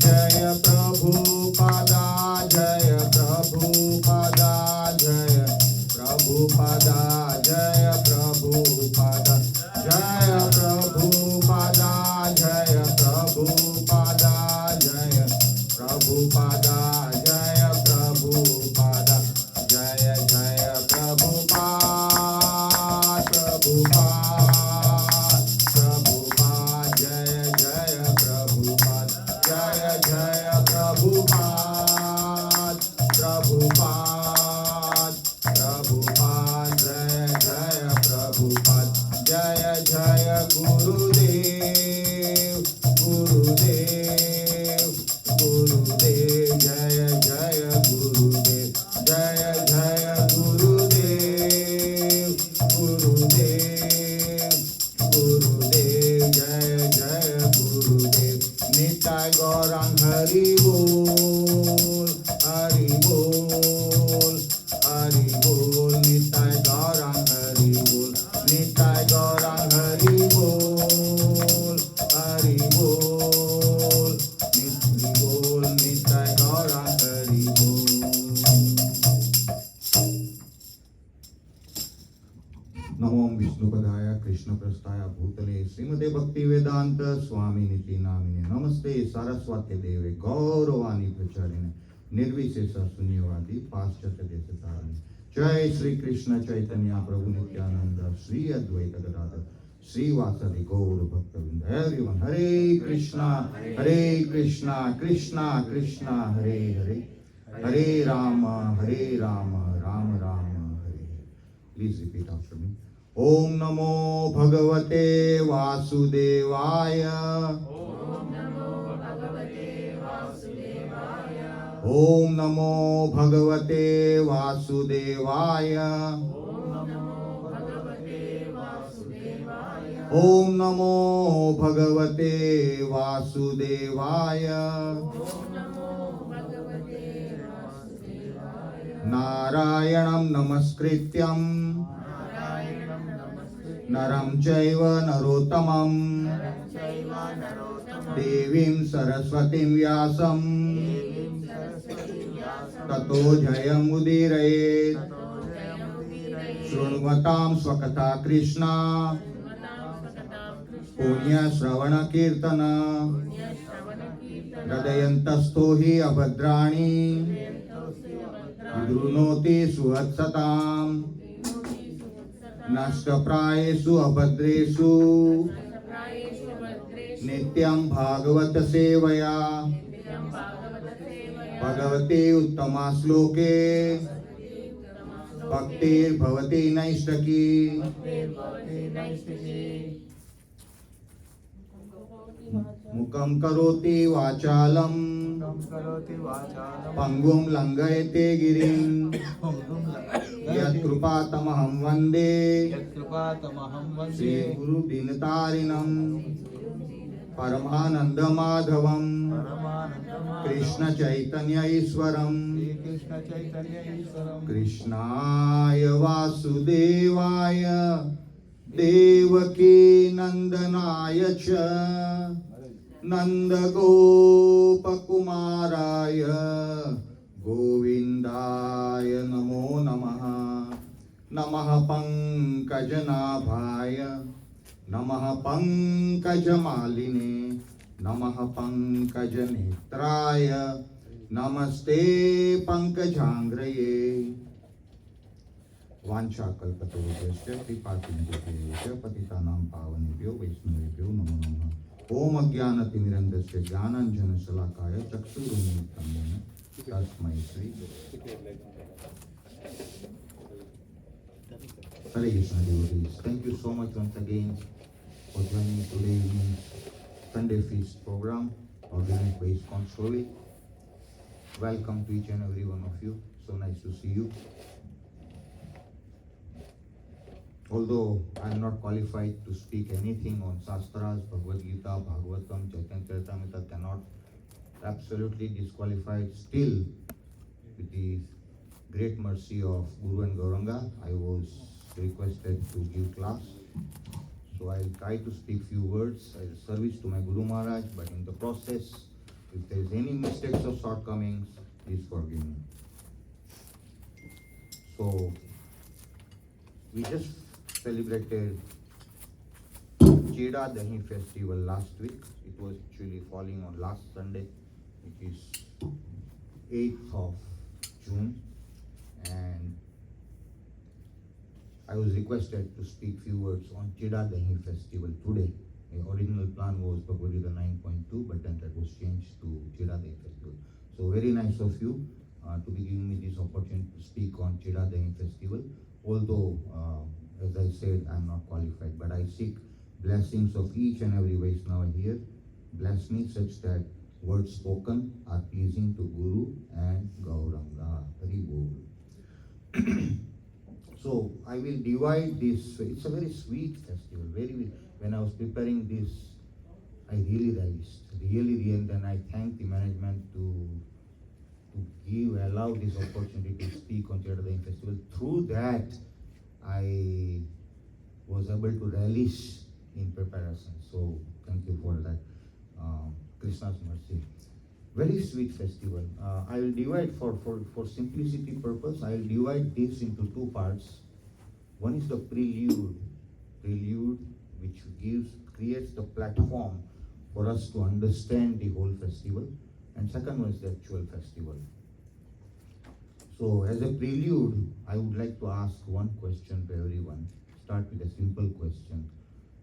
जय प्रभुपादा जय प्रभुपादा जय प्रभुपादा जय प्रभुपादा जय प्रभुपादा जय प्रभुपादा जय प्रभुपादा जय प्रभुपादा जय जय प्रभुपाद प्रभुपाद प्रभुपाद जय जय प्रभुपाद जय जय प्रभुपाद प्रभुपाद प्रभुपाद जय जय प्रभुपाद जय जय गुरुदेव गुरुदेव गुरुदेव जय जय गुरुदेव जय जय गुरुदेव गुरुदेव गुरुदेव जय जय गुरुदेव निताय गौरांग हरि बोल हरि बोल हरि बोल निताय गौरांग हरि बोल निताय गौरांग हरि बोल हरि बोल निताय गौरांग हरि बोल। नमो विष्णुपदाय कृष्णप्रस्थाय भूतले श्रीमते भक्ति वेदांत स्वामिनिति नामिने नमस्ते सारस्वती देवे गौरवाणी प्रचारिणे निर्विशेष शून्यवादी पाश्चात्य देश तारिणे जय श्री कृष्ण चैतन्य प्रभु नित्यानंद श्री अद्वैत गदाधर श्रीवासदि गौर भक्तवृंद everyone Hare Krishna Krishna Krishna Hare Hare Hare Rama Rama Rama Hare. Please repeat after me. ओम नमो भगवते वासुदेवाय ओम नमो भगवते वासुदेवाय ओम नमो भगवते वासुदेवाय ओम नमो भगवते वासुदेवाय ओम नमो भगवते वासुदेवाय ओम नमो भगवते वासुदेवाय नारायणं नमस्कृत्यं नारायणं नमस्कृत्य नरं चैव नरोत्तमं नरं चैव नरोत्तमं देवीं सरस्वतीं व्यासं देवीं सरस्वतीं व्यासं ततो जयमुदीरयेत् ततो जयमुदीरयेत् शृण्वतां स्वकथा कृष्णा श्रीमतां सततां कृष्ण पुण्यश्रवणकीर्तन पुण्यश्रवणकीर्तनं हृदयन्तस्थो हि अभद्राणि विदृणोति सुवत्सताम् नष्टप्रायेषु अभद्रेषु नित्यं भागवत सेवया भगवते उत्तमा श्लोके भक्तिर्भवति नैष्टकी। मुखं करोति वाचालं पंगुं लंघयते गिरिं यत्कृपातमहं वन्दे श्रीगुरुदीनतारिणं परमानन्दमाधवं कृष्णचैतन्य ईश्वरं कृष्णाय वासुदेवाय देवकी नंदनाय च नन्दगोपकुमाराय गोविन्दाय नमो नमः। नमः पंकजनाभाय नमः पंकजमालिने नमः पंकजनेत्राय नमस्ते पंकजांग्रये। वाञ्छाकल्पतरुभ्यश्च कृपासिन्धुभ्यश्च पतितानां पावनेभ्यो वैष्णवेभ्यो नमो नमः। ओम अज्ञानतिमिरन्धस्य ज्ञानाञ्जनशलाकाय चक्षुरुन्मीलितं येन तस्मै Shri Hare Krishna devotees. Thank you so much once again for joining today evening Sunday feast program organized by ISKCON Sholi. Welcome to each and every one of you. So nice to see you. Although I am not qualified to speak anything on Shastras, Bhagavad Gita, Bhagavatam, Chaitanya Charitamrita, cannot absolutely disqualified, still with the great mercy of Guru and Gauranga, I was requested to give class. So I'll try to speak few words as a service to my Guru Maharaj, but in the process If there is any mistakes or shortcomings, please forgive me. So, we just celebrated Cheda Dahi festival last week. It was actually falling on last Sunday, which is 8th of June, and I was requested to speak few words on Cheda Dahi festival today. The original plan was Bhagavad Gita 9.2, but then that was changed to Cheda Dahi festival. So very nice of you to be giving me this opportunity to speak on Cheda Dahi festival. Although, as I said, I'm not qualified, but I seek blessings of each and every Vaishnava here. Bless me such that words spoken are pleasing to Guru and Gauranga. Hari Bol. So I will divide this. It's a very sweet festival. When I was preparing this, I really relished, and then I thank the management to allow this opportunity to speak on Cheda Dahi festival. Through that, I was able to relish in preparation. So thank you for that. Krishna's mercy. Very sweet festival. I will divide for simplicity purpose. I will divide this into two parts. One is the prelude, which creates the platform for us to understand the whole festival, and second one is the actual festival. So as a prelude, I would like to ask one question to everyone. Start with a simple question.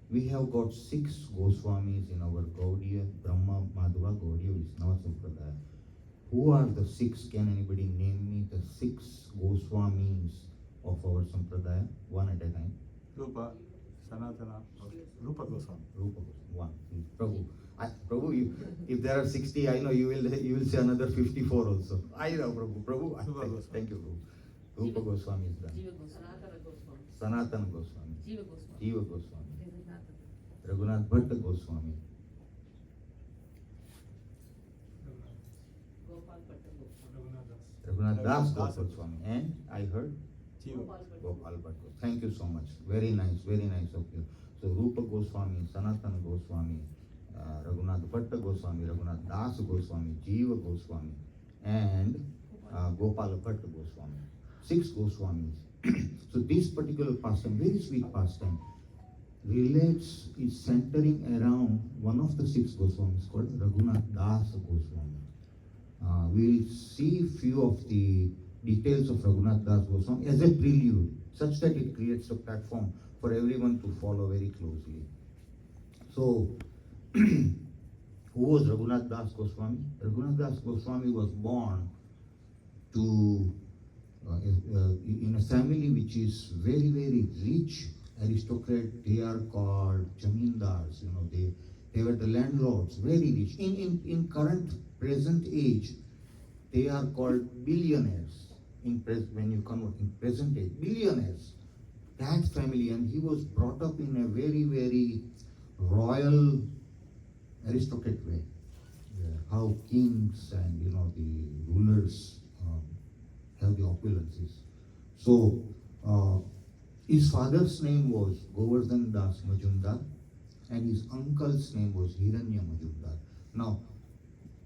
We have got 6 Goswamis in our Gaudiya, Brahma, Madhava, Gaudiya, Vaishnava Sampradaya. Who are the 6? Can anybody name me the 6 Goswamis of our Sampradaya? One at a time. Rupa, Sanatana, Rupa Goswami. Rupa Goswami. One. Prabhu. Prabhu, if there are 60, I know you will say another 54 also. I know, Prabhu. Prabhu, thank you, Prabhu. Rupa Goswami is done. Sanatana Goswami. Jiva Goswami. Raghunath Bhatta Goswami. Raghunath Das Goswami. And I heard Gopal Bhatta. Thank you so much. Very nice of you. So Rupa Goswami, Sanatana Goswami, Raghunath Bhatta Goswami, Raghunath Das Goswami, Jiva Goswami, and Gopal Bhatta Goswami. 6 Goswamis. So this particular pastime, very sweet pastime, is centering around one of the 6 Goswamis called Raghunath Das Goswami. We'll see few of the details of Raghunath Das Goswami as a prelude, such that it creates a platform for everyone to follow very closely. So, who was Raghunath Das Goswami? Raghunath Das Goswami was born to in a family which is very, very rich aristocrat. They are called Jamindars. They were the landlords, very rich. In current present age, they are called billionaires. When you convert in present age, billionaires. That family, and he was brought up in a very, very royal aristocrat way. How kings and the rulers have the opulences. So his father's name was Govardhan Das Majumdar, and his uncle's name was Hiranya Majumdar. Now,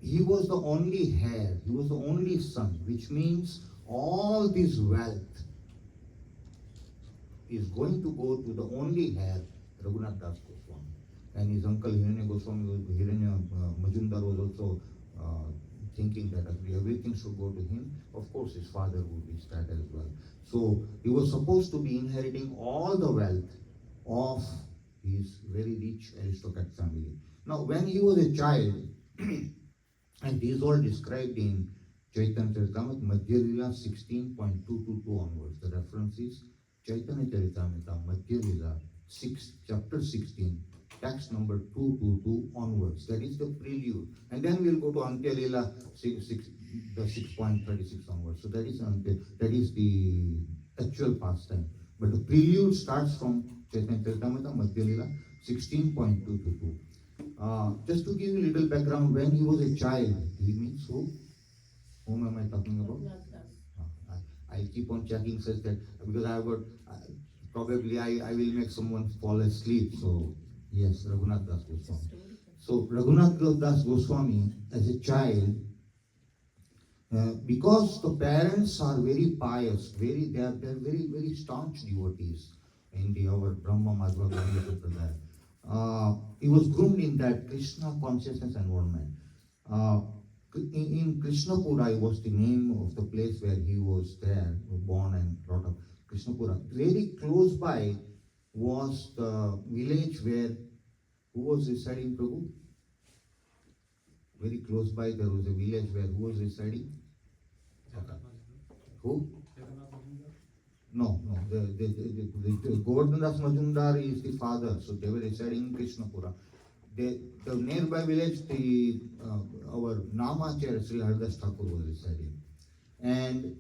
he was the only heir, he was the only son, which means all this wealth is going to go to the only heir, Raghunath Das Goswami. And his uncle Hiranya Majumdar was also thinking that everything should go to him. Of course, his father would wish that as well. So he was supposed to be inheriting all the wealth of his very rich aristocrat family. Now, when he was a child, and these all described in Chaitanya Charitamrita, Madhya Lila 16.222 onwards. The reference is Chaitanya Charitamrita, Madhya Lila, chapter 16, text number 222 onwards. That is the prelude. And then we'll go to Antya Lila, the 6.36 onwards. So that is the actual pastime. But the prelude starts from Chaitanya Charitamrita, Madhya Lila, 16.222. Just to give you a little background, when he was a child, he means who? Whom am I talking about? I'll keep on checking such that, because I've got, probably I will make someone fall asleep. So, yes, Raghunath Das Goswami. So Raghunath Das Goswami, as a child, because the parents are very pious, they're very staunch devotees in our Brahma Madhva Gaudiya Sampradaya. He was groomed in that Krishna consciousness environment. Uh, in Krishnapura was the name of the place where he was there, born and brought up. Krishnapura. Very close by was the village where who was residing, Prabhu? Very close by there was a village where who was residing? Who? No. The Govardhan Das Majumdar is the father, so they were residing in Krishnapura. The nearby village, our Namacharya Sri Haridas Thakur was residing. And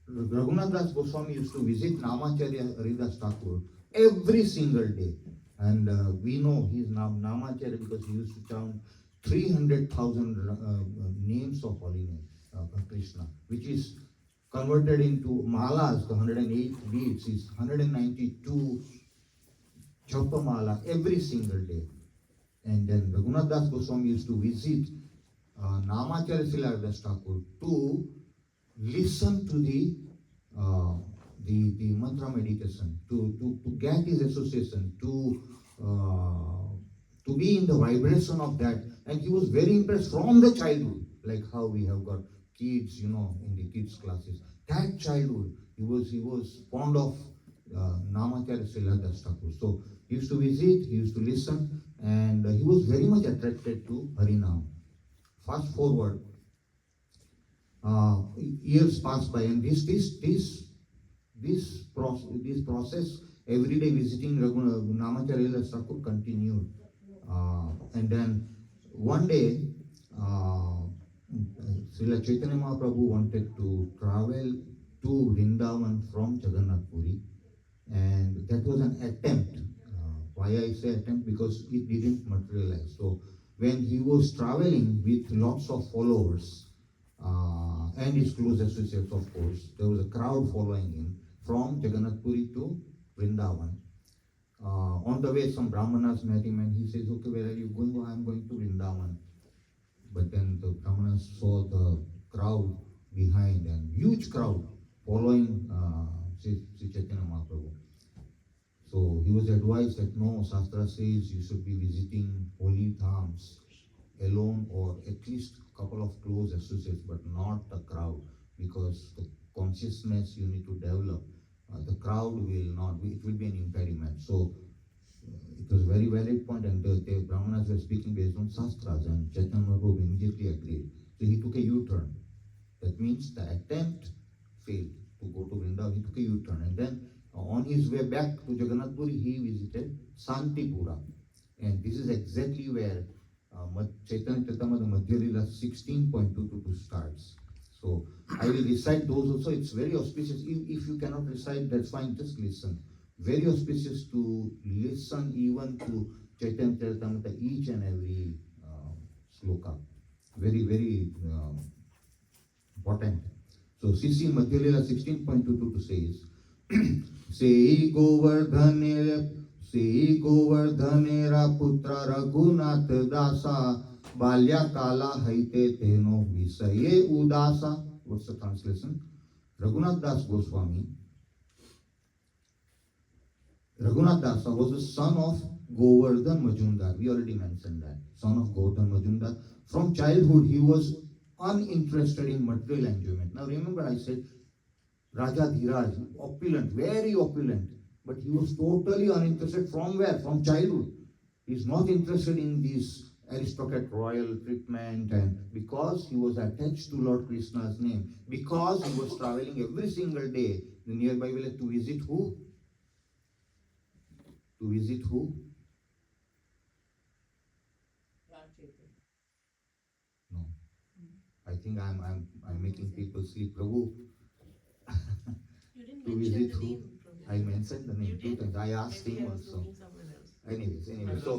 Raghunath Das Goswami used to visit Namacharya Haridas Thakur every single day. And we know he's Namacharya because he used to chant 300,000 names of holy name, Krishna, which is converted into malas, the 108 beads, is 192 Japa every single day. And then Raghunath Das Goswami used to visit Namacharya Sri Haridas Thakur to listen to the mantra meditation, to get his association, to be in the vibration of that. And he was very impressed from the childhood, like how we have got kids, in the kids classes. That childhood, he was fond of Namacharya Sri Haridas Thakur. So he used to visit, he used to listen, and he was very much attracted to Harinam. Fast forward, years passed by, and this process, every day visiting Namacharya Sri Haridas Thakur continued. And then one day, Srila Chaitanya Mahaprabhu wanted to travel to Vrindavan from Jagannath Puri, and that was an attempt. Why I say attempt? Because it didn't materialize. So when he was traveling with lots of followers and his close associates, of course, there was a crowd following him from Jagannath Puri to Vrindavan. On the way, some Brahmanas met him and he says, "Okay, where are you going?" "Oh, I'm going to Vrindavan." But then the Brahmanas saw the crowd behind, and huge crowd following Sri Chaitanya Mahaprabhu. So he was advised that no, Shastra says you should be visiting holy dhams alone, or at least a couple of close associates, but not a crowd, because the consciousness you need to develop, the crowd will not, it will be an impediment. So it was a very valid point, and the Brahmanas were speaking based on Shastras, and Chaitanya Mahaprabhu immediately agreed. So he took a U-turn. That means the attempt failed to go to Vrindavan. He took a U-turn, and then on his way back to Jagannath Puri, he visited Santipura. And this is exactly where Chaitanya Charitamrita Madhya Lila 16.222 starts. So I will recite those also. It's very auspicious. If you cannot recite, that's fine, just listen. Very auspicious to listen even to Chaitanya Charitamrita, each and every sloka. Very important. So CC Madhya Lila 16.222 says, Sei Govardhanera putra Raghunath Dasa Balya Kala Haite Teno Visaye Udasa. What's the translation? Raghunath Das Goswami. Raghunath Dasa was the son of Govardhan Majumdar. We already mentioned that. Son of Govardhan Majumdar. From childhood, he was uninterested in material enjoyment. Now remember, I said Raja Dhiraj, opulent, very opulent, but he was totally uninterested. From where? From childhood. He's not interested in this aristocrat royal treatment, and because he was attached to Lord Krishna's name, because he was traveling every single day the nearby village to visit who? To visit who? No. I think I'm making people sleep. Prabhu. You didn't To mention visit the who? name. I mentioned the name You 2 did? times. I asked Maybe him I was also. looking somewhere else. Anyway, so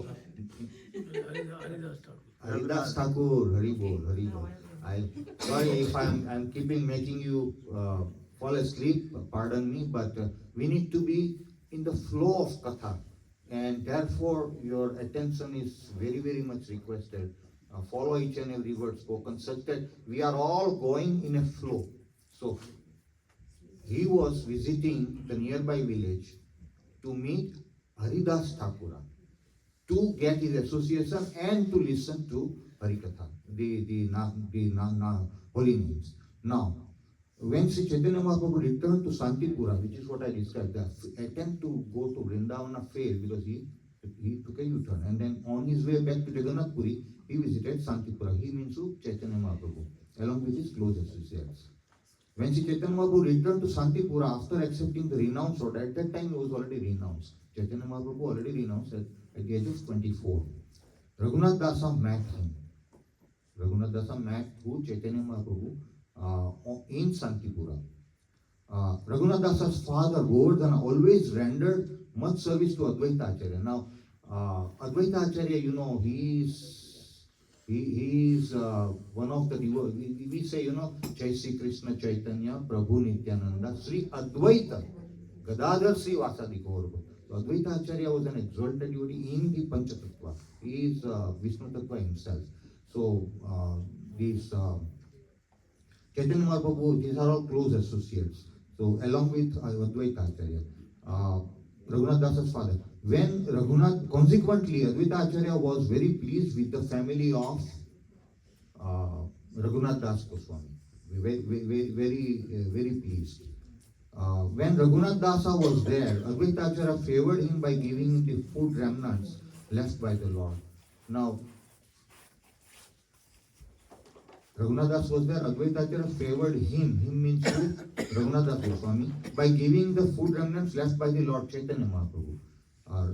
Haridas Thakur. Haridas Thakur, Hari Bol, Hari No, Bol. I don't. Sorry if I'm keeping making you fall asleep. Pardon me, but we need to be in the flow of katha. And therefore your attention is very, very much requested. Follow each and every word spoken such that we are all going in a flow. So he was visiting the nearby village to meet Haridas Thakura, to get his association and to listen to Harikatha, the holy names. Now, when Sri Chaitanya Mahaprabhu returned to Santipura, which is what I described, the attempt to go to Vrindavana failed because he took a U-turn, and then on his way back to Jagannath Puri, he visited Santipura. He means to Chaitanya Mahaprabhu, along with his close associates. When Sri Chaitanya Mahaprabhu returned to Santipura after accepting the renounced order, at that time he was already renounced. Chaitanya Mahaprabhu already renounced at the age of 24. Raghunath Dasa met him. Raghunath Dasa met who? Chaitanya Mahaprabhu in Santipura. Raghunath Dasa's father, Govardhana, always rendered much service to Advaita Acharya. Now, Advaita Acharya, you know, he is one of the we say, you know, Jai Sri Krishna Chaitanya Prabhu Nityananda Sri Advaita Gadadhar Sri Vasadi Gaurava. So Advaita Acharya was an exalted devotee in the Panchatattva. He is Vishnu Tattva himself. So these Chaitanya Mahaprabhu, these are all close associates. So along with Advaita Acharya, Raghunath Dasa's father. When Raghunath, consequently, Advaita Acharya was very pleased with the family of Raghunath Das Goswami. Very pleased. When Raghunath Dasa was there, Advaita Acharya favored him by giving him the food remnants left by the Lord. Now, Raghunath Das was there, Advaita Acharya favored him. Him means who? Raghunath Das Goswami, by giving the food remnants left by the Lord Chaitanya Mahaprabhu.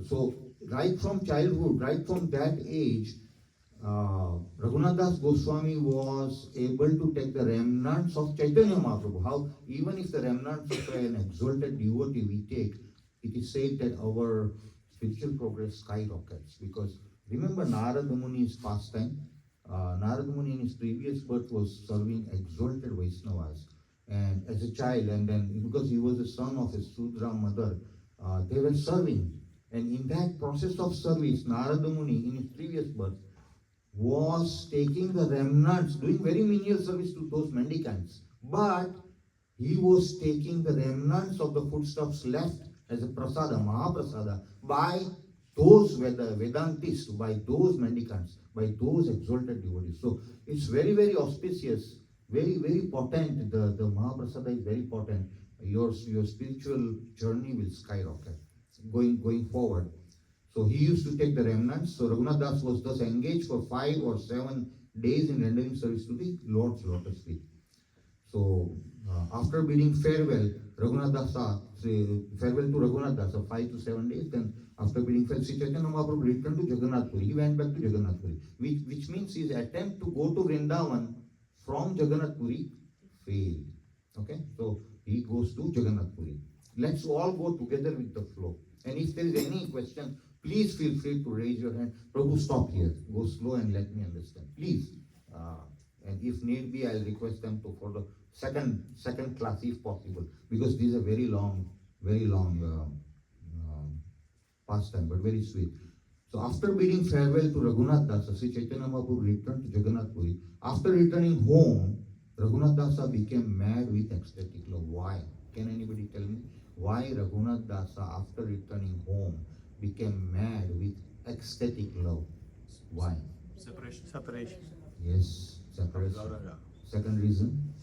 So, right from childhood, right from that age, Raghunath Das Goswami was able to take the remnants of Chaitanya Mahaprabhu. How, even if the remnants of an exalted devotee we take, it is said that our spiritual progress skyrockets. Because remember Narada Muni's pastime? Narada Muni in his previous birth was serving exalted Vaishnavas. And as a child, and then because he was the son of a Sudra mother, they were serving. And in that process of service, Narada Muni in his previous birth was taking the remnants, doing very menial service to those mendicants. But he was taking the remnants of the foodstuffs left as a prasada, Mahaprasada, by those Vedantists, by those mendicants, by those exalted devotees. So it's very, very auspicious, very, very potent. The Mahaprasada is very potent. Your spiritual journey will skyrocket going forward. So he used to take the remnants. So Raghunath Das was thus engaged for 5 or 7 days in rendering service to the Lord's lotus feet. So after bidding farewell, farewell to Raghunath Dasa, 5 to 7 days, then after bidding farewell, Sri Chaitanya Mahaprabhu returned to Jagannath Puri. He went back to Jagannath Puri, which means his attempt to go to Vrindavan from Jagannath Puri failed. Okay, so he goes to Jagannath Puri. Let's all go together with the flow. And if there is any question, please feel free to raise your hand. Prabhu, stop here. Go slow and let me understand. Please. And if need be, I'll request them to for the second class if possible, because this is a very long pastime, but very sweet. So after bidding farewell to Raghunath Dasa, Sri Chaitanya Mahaprabhu returned to Jagannath Puri. After returning home, Raghunath Dasa became mad with ecstatic love. Why? Can anybody tell me why Raghunath Dasa, after returning home, became mad with ecstatic love? Why? Separation. Yes, separation. Gauranga. Second reason?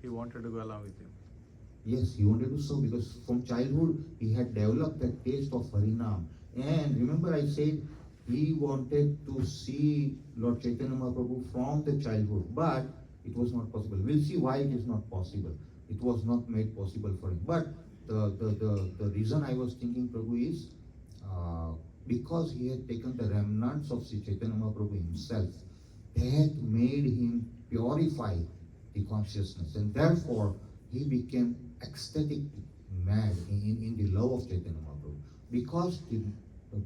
He wanted to go along with him. Yes, he wanted to serve because from childhood he had developed that taste of Harinam. And remember I said he wanted to see Lord Chaitanya Mahaprabhu from the childhood, but it was not possible. We'll see why it is not possible. It was not made possible for him. But the reason I was thinking, Prabhu, is because he had taken the remnants of Sri Chaitanya Mahaprabhu himself, that made him purify the consciousness, and therefore he became ecstatic mad in the love of Chaitanya Mahaprabhu. Because the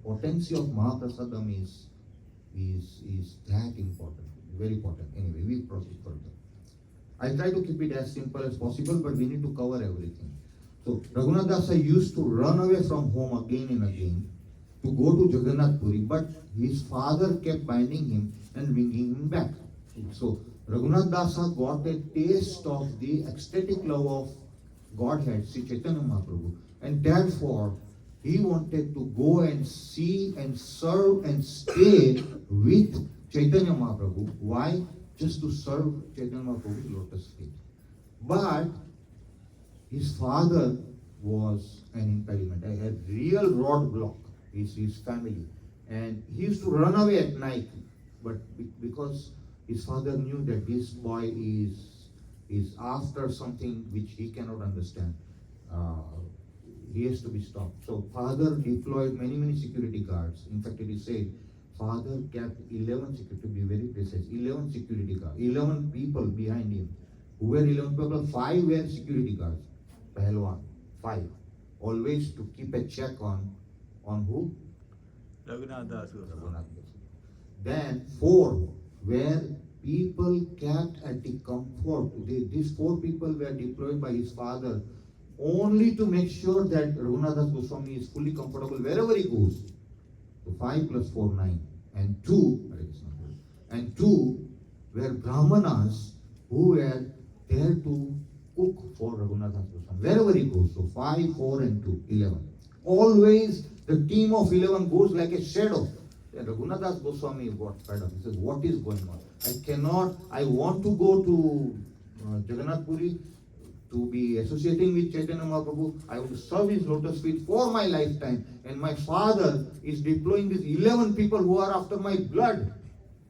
potency of Mahaprasadam is that important, very important. Anyway, we proceed further. I try to keep it as simple as possible, but we need to cover everything. So Raghunath Dasa used to run away from home again and again to go to Jagannath Puri, but his father kept binding him and bringing him back. So Raghunath Dasa got a taste of the ecstatic love of Godhead, Sri Chaitanya Mahaprabhu, and therefore he wanted to go and see and serve and stay with Chaitanya Mahaprabhu. Why? Just to serve Chaitanya Mahaprabhu's lotus feet. But his father was an impediment, a real roadblock. His family, and he used to run away at night. But because his father knew that this boy is after something which he cannot understand, he has to be stopped. So father deployed many security guards. In fact, it is said father kept 11 security, to be very precise, 11 security guards, 11 people behind him. Who were 11 people? 5 were security guards. Pahalwan, 5. Always to keep a check on who? Raghunath Das Raghunath Das. Then 4 were people kept at the comfort. These 4 people were deployed by his father only to make sure that Raghunath Das Goswami is fully comfortable wherever he goes. So 5 plus 4, 9. And 2 were Brahmanas who were there to cook for Raghunath Das Goswami wherever he goes. So 5, 4 and 2, 11. Always the team of 11 goes like a shadow. Then Raghunath Das Goswami got fed up. He says, what is going on? I want to go to Jagannath Puri to be associating with Chaitanya Mahaprabhu. I want to serve his lotus feet for my lifetime. And my father is deploying these 11 people who are after my blood.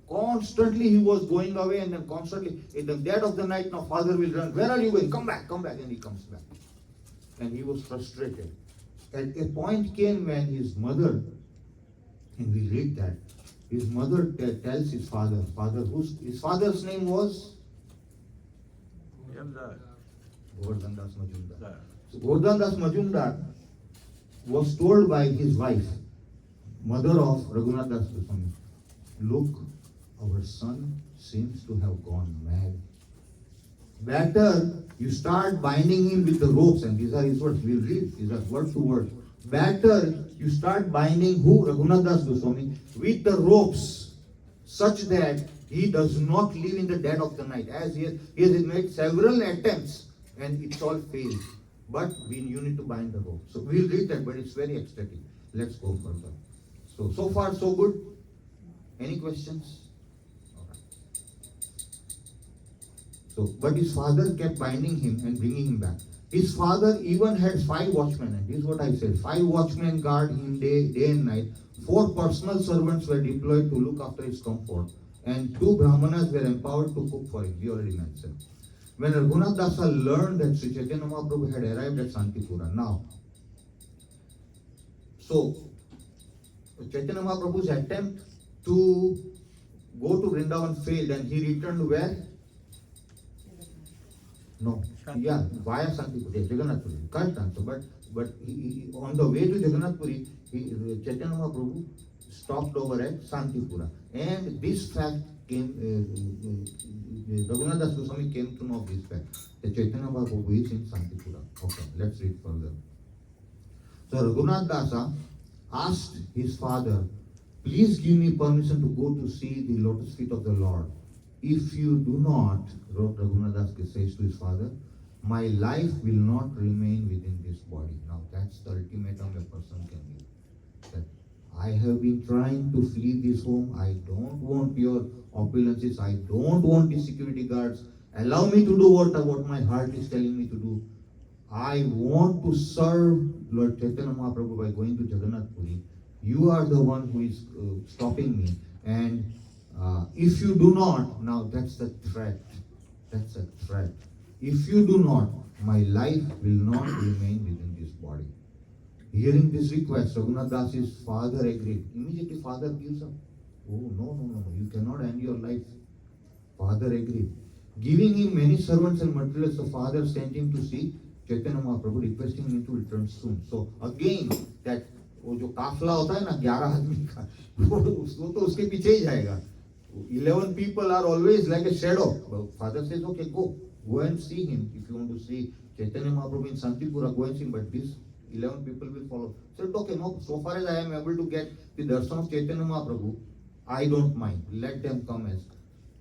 Constantly he was going away, and then constantly in the dead of the night, now father will run. Where are you going? Come back. And he comes back. And he was frustrated. At a point came when his mother, and we read that, his mother tells his father, his father's name was Govardhan Das Majumdar. So Govardhan Das Majumdar was told by his wife, mother of Raghunath Das Goswami, look, our son seems to have gone mad. Better you start binding him with the ropes, and these are his words, we'll read, these are word to word. Better you start binding who? Raghunath Das Goswami with the ropes, such that he does not live in the dead of the night. As he has made several attempts and it's all failed. But you need to bind the rope. So we'll read that, but it's very ecstatic. Let's go further. So far so good. Any questions? So, but his father kept binding him and bringing him back. His father even had 5 watchmen, and this is what I said, 5 watchmen guard him day and night. 4 personal servants were deployed to look after his comfort, and 2 Brahmanas were empowered to cook for him. We already mentioned. When Raghunath Dasa learned that Sri Chaitanya Mahaprabhu had arrived at Santipura, now, so Chaitanya Mahaprabhu's attempt to go to Vrindavan failed, and he returned where? No. Yeah, via Santipura, Jagannath Puri. Correct answer. But he, on the way to Jagannath Puri, Chaitanya Mahaprabhu stopped over at Santipura. And this fact came, Raghunath Das Goswami came to know this fact. That Chaitanya Mahaprabhu is in Santipura. Okay, let's read further. So Raghunath Dasa asked his father, please give me permission to go to see the lotus feet of the Lord. If you do not, wrote Raghunath Das says to his father, my life will not remain within this body. Now that's the ultimatum a person can give. That I have been trying to flee this home. I don't want your opulences. I don't want the security guards. Allow me to do what my heart is telling me to do. I want to serve Lord Chaitanya Mahaprabhu by going to Jagannath Puri. You are the one who is stopping me. And if you do not, now that's the threat. That's a threat. If you do not, my life will not remain within this body. Hearing this request, Raghunath Das's father agreed. Immediately father gives up. Oh, no, you cannot end your life. Father agreed. Giving him many servants and materials, the father sent him to see Chaitanya Mahaprabhu, requesting him to return soon. So again, that वो जो काफला होता है ना 11 आदमी का, वो तो उसके पीछे ही जाएगा. 11 people are always like a shadow. Father says, okay, go. Go and see him. If you want to see Chaitanya Mahaprabhu in Santipura, go and see him. But these 11 people will follow. So okay, no, so far as I am able to get the darshan of Chaitanya Mahaprabhu, I don't mind. Let them come as.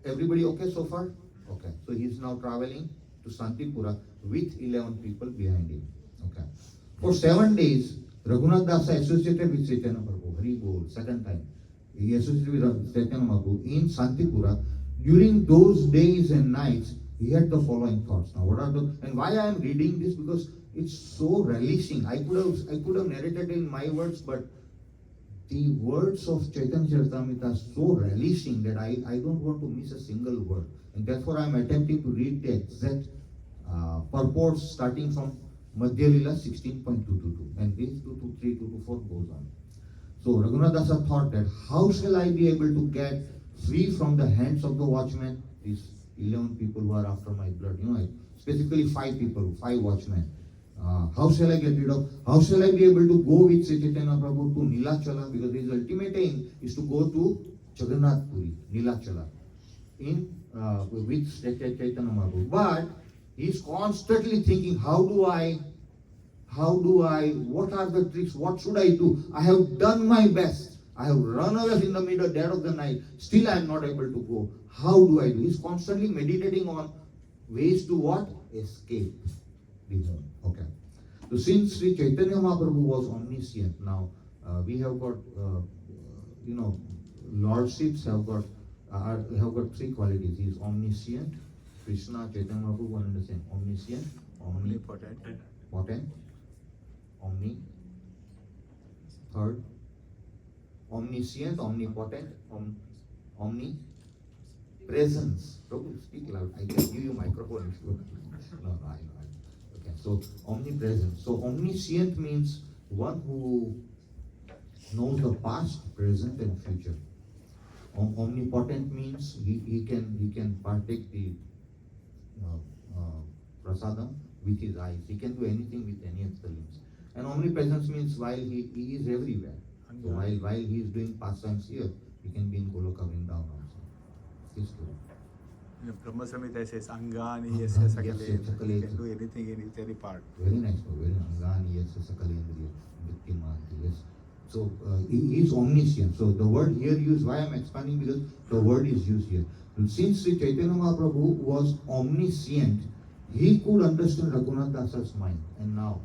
Everybody okay so far? Okay. So he is now traveling to Santipura with 11 people behind him. Okay. For 7 days, Raghunath Dasa associated with Chaitanya Mahaprabhu. Hari Bol, second time. He associated with Chaitanya Mahaprabhu in Santipura. During those days and nights, he had the following thoughts. Now, what are the, and why I am reading this? Because it's so relishing. I could have narrated in my words, but the words of Chaitanya Charitamrita are so relishing that I don't want to miss a single word. And therefore I am attempting to read the exact purports starting from Madhya Lila 16.222. And this 223, 224 goes on. So Raghunath Dasa thought that how shall I be able to get free from the hands of the watchmen? These 11 people who are after my blood, specifically 5 people, 5 watchmen. How shall I get rid of? How shall I be able to go with Sri Chaitanya Prabhu to Nilachala? Because his ultimate aim is to go to Jagannath Puri, Nilachala, with Sri Chaitanya Prabhu. But he is constantly thinking, what are the tricks? What should I do? I have done my best. I have run away in the middle dead of the night. Still I am not able to go. How do I do? He is constantly meditating on ways to what? Escape the home. Okay. So since Sri Chaitanya Mahaprabhu was omniscient, now we have got, lordships have got 3 qualities. He is omniscient. Krishna, Chaitanya Mahaprabhu, one and the same. Omniscient, Omnipotent. potent, third, omniscient, omnipotent, omnipresence. Prabhu, speak loud. I can give you microphone if you no, I know. Okay, so omnipresent. So omniscient means one who knows the past, present, and future. Omnipotent means he can partake the prasadam with his eyes. He can do anything with any of the limbs. And omnipresence means while he is everywhere. So while he is doing pastimes here, he can be in Goloka Vrindavan also. This too. Brahma Samhita says, Angani Yes, yasya yes, sakale. sakale. You can do anything in any part. Very nice, very Angani, yes, Sakalendriya, Vittimanti, yes. So he is omniscient. So the word here used, why I am expanding, because the word is used here. And since Sri Chaitanya Mahaprabhu was omniscient, he could understand Raghunath Dasa's mind. And now,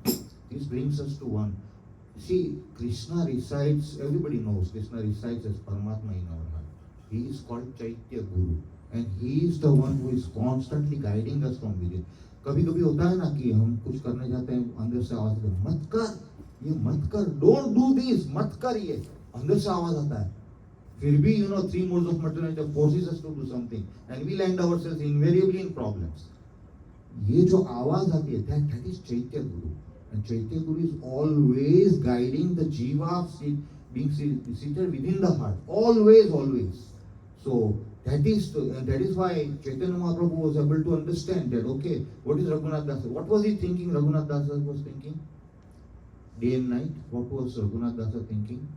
this brings us to one. See, Krishna resides, everybody knows, Krishna resides as Paramatma in our heart. He is called Chaitya Guru. And he is the one who is constantly guiding us from within. कभी कभी होता है ना कि हम कुछ करने जाते हैं, अंदर से आवाज आता है, मत कर, ये मत कर, don't do this, मत कर ये, अंदर से आवाज आता है. फिर भी 3 modes of material forces us to do something, and we land ourselves invariably in problems. ये जो आवाज आती है, that is Chaitya Guru, and Chaitya Guru is always guiding the jiva being seated within the heart, always. So that is why Chaitanya Mahaprabhu was able to understand that, okay, what is Raghunath Dasa? What was he thinking? Raghunath Dasa was thinking day and night. What was Raghunath Dasa thinking?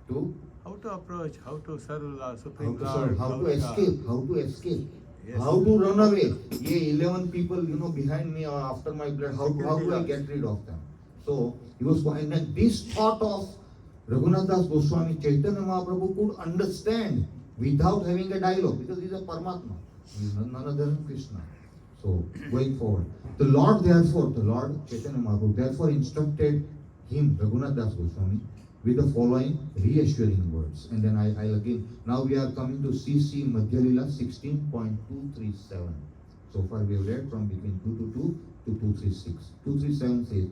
To How to approach, how to serve Supreme how Lord. to escape, Yes. how to run away. Ye 11 people, behind me or after my blood, how do I get rid of them? So he was, and then this thought of Raghunath Das Goswami, Chaitanya Mahaprabhu could understand without having a dialogue, because he is a Paramatma. He is none other than Krishna. So going forward, the Lord Chaitanya Mahaprabhu therefore instructed him, Raghunath Das Goswami, with the following reassuring words. And then I'll again, now we are coming to CC Madhya Lila 16.237. So far we have read from between 222 to 236. 237 says,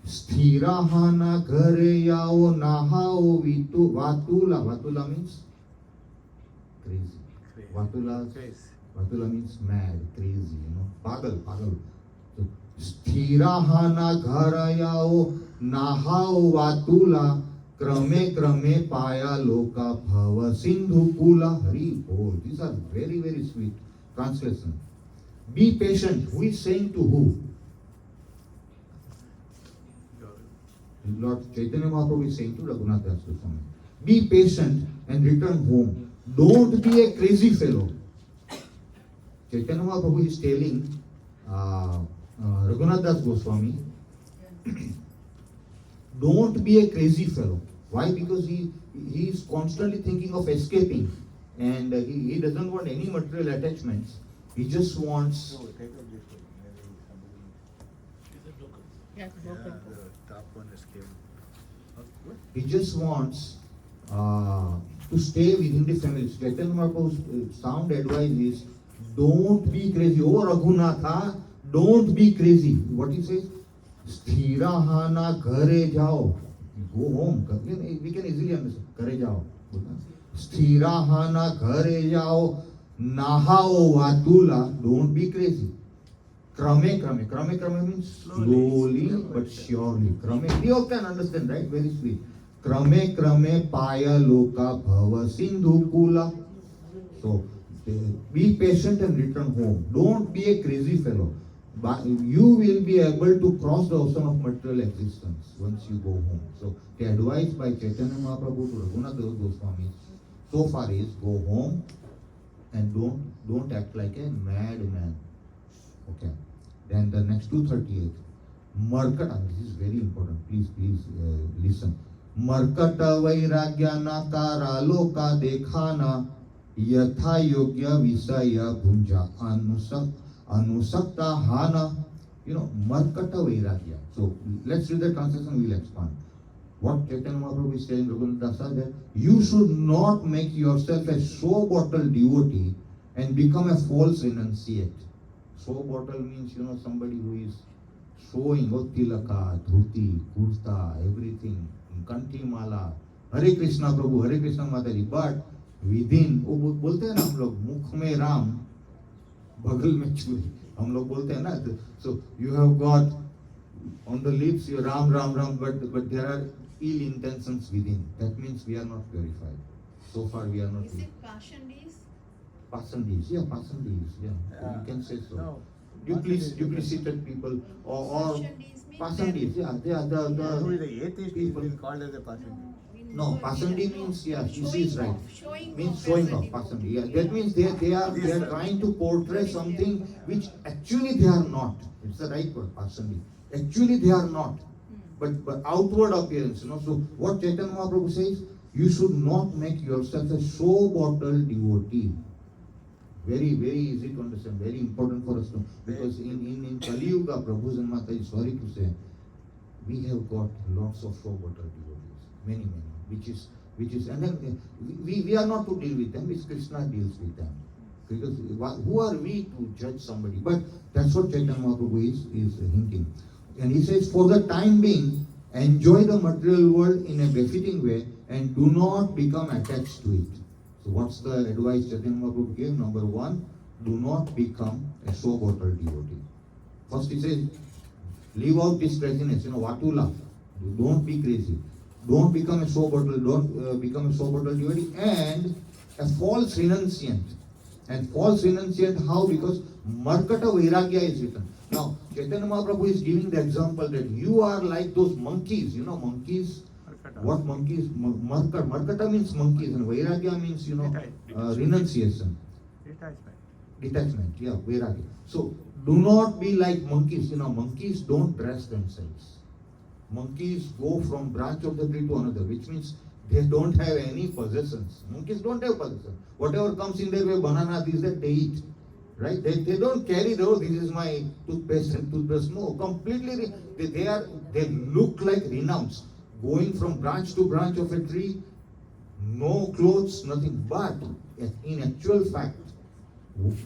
Sthirahana ghare yao nahao vitu vatula. Vatula means crazy. Vatula means mad, crazy, pagal. So, Sthirahana ghare yao nahao vatula krame paya loka bhava sindhu kula hari bol. These are very, very sweet translation. Be patient. Who is saying to who? Lord Chaitanya Mahaprabhu is saying to Raghunath Das Goswami, be patient and return home. Don't be a crazy fellow. Chaitanya Mahaprabhu is telling Raghunath Das Goswami, don't be a crazy fellow. Why? Because he is constantly thinking of escaping, and he doesn't want any material attachments. He just wants. No, take up this one. Maybe somebody. Is it local? Yeah, Yeah, the top one is came. What? He just wants to stay within the family. Chaitanya Mahaprabhu's sound advice is, don't be crazy. Oh Raghunatha, don't be crazy. What he says? Sthirahana ghare jao. Go home. We can easily understand. Ghare jao. Sthirahana ghare jao. Nahao vatula. Don't be crazy. Krame krame. Krame krame means slowly but surely. Krame. We all can understand, right? Very sweet. Krame krame paya loka bhava sindhu kula. So be patient and return home. Don't be a crazy fellow. But you will be able to cross the ocean of material existence once you go home. So the advice by Chaitanya Mahaprabhu to Raghunath Goswami so far is, go home and don't act like a madman. Okay. Then the next 238. Markata, this is very important. Please listen. Markata vairagyana kara loka dekhana yatha yogya visaya bhunja anusakta hana. Markata vairagya. So let's read the translation, we'll expand. What Chaitanya Mahaprabhu is saying, Raghunath Das, that you should not make yourself a show-bottle devotee and become a false renunciate. Show-bottle means, somebody who is showing tilaka, dhuti, kurta, everything, kanti mala, Hare Krishna Prabhu, Hare Krishna Mataji, but within, वो बोलते हैं ना हम लोग, मुख में राम, बगल में छुरी, हम लोग बोलते हैं ना, so you have got on the lips your Ram, Ram, Ram, but there are ill intentions within. That means we are not purified. So far we are not. Is it Pashandis? Pasandis, yeah, Pasandis, yeah. You can say so. No. Duplicated people or Pashandis means Pasandis, yeah, they are the Who is the atheist is people. been called as a person. No, Pasandi means, yeah, she is right. Showing Means off showing as a off, devotee. Pasandi. Yeah, that means they are trying to portray something which actually they are not. It's the right word, Pasandi. Actually they are not. But outward appearance, So what Chaitanya Mahaprabhu says, you should not make yourself a show-bottle devotee. Very, very easy to understand, very important for us to, because in Kali Yuga, Prabhu's and Mataji, sorry to say, we have got lots of show-bottle devotees, many, which is, and then we are not to deal with them, it's Krishna deals with them. Because who are we to judge somebody? But that's what Chaitanya Mahaprabhu is hinting. And he says, for the time being, enjoy the material world in a befitting way and do not become attached to it. So what's the advice Chaitanya Mahaprabhu gave? Number one, do not become a show-bottle devotee. First he says, leave out this craziness, vatula. Don't be crazy. Don't become a show-bottle, become a show-bottle devotee and a false renunciant. And false renunciant, how? Because Markata Vairagya is written. Now, Chaitanya Mahaprabhu is giving the example that you are like those monkeys, monkeys. Markata. What monkeys? Markata means monkeys and Vairagya means, renunciation. Detachment, yeah, Vairagya. So, do not be like monkeys. Monkeys don't dress themselves. Monkeys go from branch of the tree to another, which means they don't have any possessions. Monkeys don't have possessions. Whatever comes in their way, banana, this, that, they eat. Right? They don't carry this is my toothpaste and toothbrush. No, completely. They look like renounced. Going from branch to branch of a tree, no clothes, nothing. But in actual fact,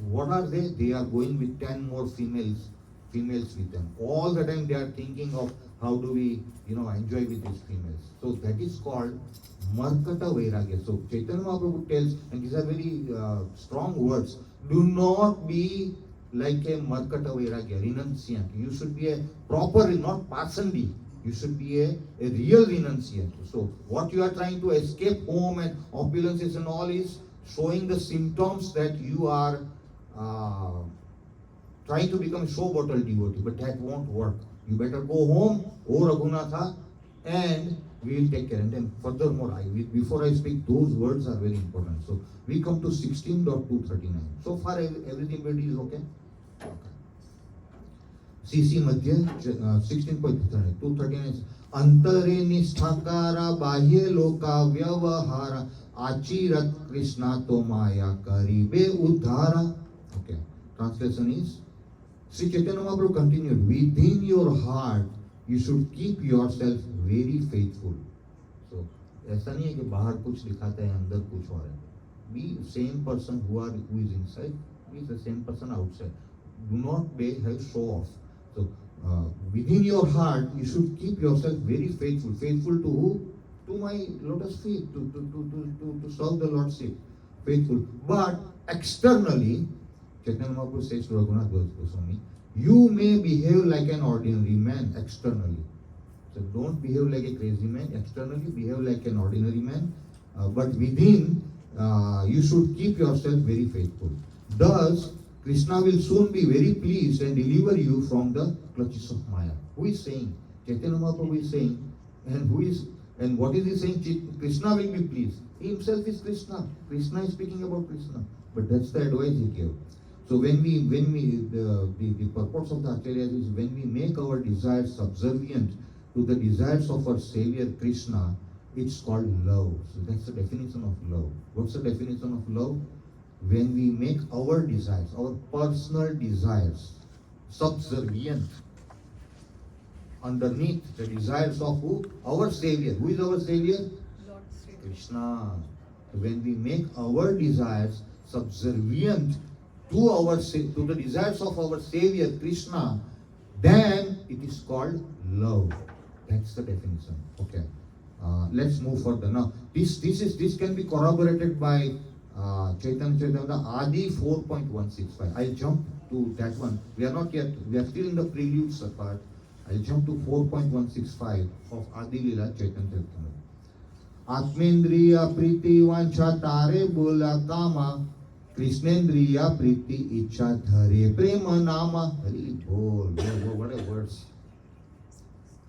what are they? They are going with 10 more females with them. All the time they are thinking of how do we, enjoy with these females. So that is called Markata Vairagya. So Chaitanya Mahaprabhu tells, and these are very strong words, do not be like a Markata Vairagya, renunciant. You should be a proper, not pasandi. You should be a real renunciant. So what you are trying to escape home and opulences and all is showing the symptoms that you are trying to become a show-bottle devotee, but that won't work. You better go home, O Raghunatha, and We will take care. And then furthermore, before I speak, those words are very important. So we come to 16.239. So far, everybody is okay? Okay. CC मध्य 16.239 अंतरे निष्ठाकारा बाह्य लोका व्यवहारा आचिरत कृष्णा तो माया करीबे उद्धारा. Okay. Translation is Sri Chaitanya Mahaprabhu continued, within your heart you should keep yourself very faithful. So ऐसा नहीं है कि बाहर कुछ दिखाता है अंदर कुछ और है. Be same person who is inside, be the same person outside. Do not have show off. So within your heart you should keep yourself very faithful. Faithful to who? To my lotus feet, to serve the Lordship. Faithful. But externally, Chaitanya Mahaprabhu says to Raghunath Goswami, you may behave like an ordinary man externally. So don't behave like a crazy man. Externally, behave like an ordinary man. But within, you should keep yourself very faithful. Thus, Krishna will soon be very pleased and deliver you from the clutches of Maya. Who is saying? Chaitanya Mahaprabhu is saying. And what is he saying? Krishna will be pleased. He himself is Krishna. Krishna is speaking about Krishna. But that's the advice he gave. So the purpose of the Acharyas is when we make our desires subservient to the desires of our Savior Krishna, it's called love. So that's the definition of love. What's the definition of love? When we make our desires, our personal desires, subservient underneath the desires of who? Our Savior. Who is our Savior? Lord Sri Krishna. When we make our desires subservient to the desires of our Savior Krishna, then it is called love. That's the definition. Okay. Let's move further. Now, this can be corroborated by Chaitanya Charitamrita Adi 4.165. I'll jump to that one. We are not yet. We are still in the preludes part. I'll jump to 4.165 of Adi Lila Chaitanya Charitamrita. Atmendriya priti vancha tare bola kama Krishnendriya priti icha dhare prema nama. Very bold. What are words?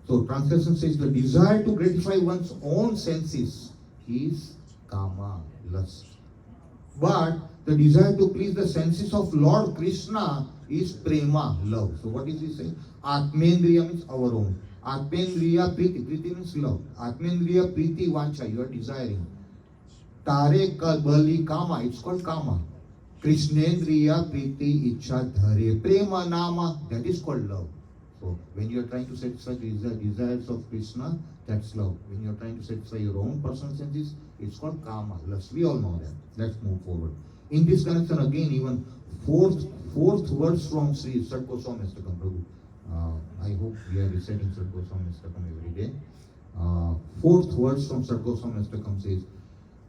So translation says the desire to gratify one's own senses is kama, lust. But the desire to please the senses of Lord Krishna is prema, love. So what is he saying? Atmendriya means our own. Atmendriya priti, priti means love. Atmendriya priti vancha, you are desiring. Tare bali kama, it's called kama. Krishnendriya priti icha dhare prema nama, that is called love. So when you are trying to satisfy the desires of Krishna, that's love. When you are trying to satisfy your own personal senses, it's called kama, lust. We all know that. Let's move forward. In this connection, again, even fourth verse from Sri Sat Goswami Astakam Prabhu. I hope we are reciting Sat Goswami Astakam every day. Fourth verse from Sat Goswami Astakam says,